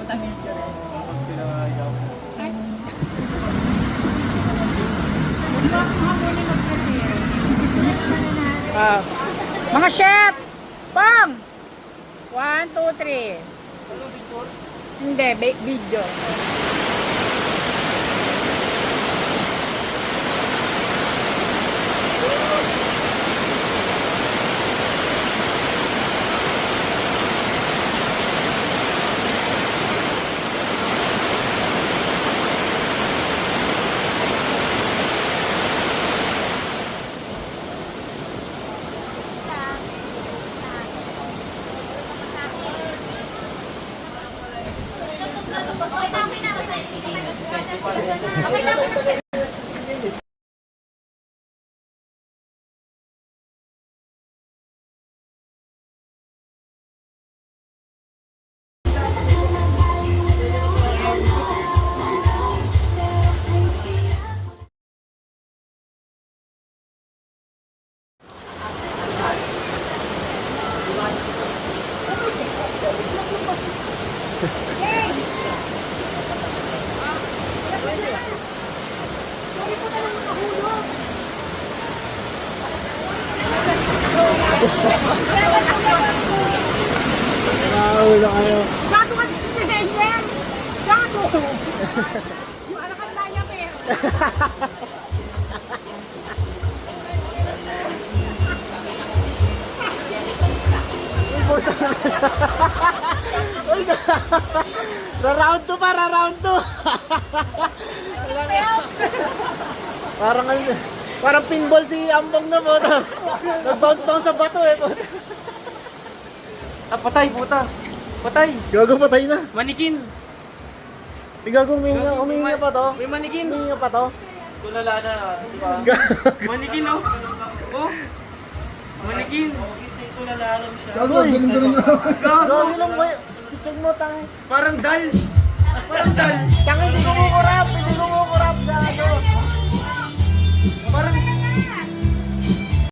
Mga chef! Bang! 1, 2, 3. Hindi, video. Nakaulo kayo. Gago ka si Henry! Gago! Yung anak ang laya pero. Ra-round 2 pa, ra-round 2. Parang pinball si Ambong na po. Nag-bounce sa bato eh. Patay, puta. Patay. Gago, patay na. Manikin. Gago, umihinga pa to. May manikin. Umihinga pa to. Tulala na, di ba? Manikin, oh. Oh. Manikin. Tulala lang siya. Gago, ganun na. Gago lang mo. Check mo, tangi. Parang dal. Parang dal. Tangi, hindi ko kukurap. Hindi ko kukurap. Gago. Parang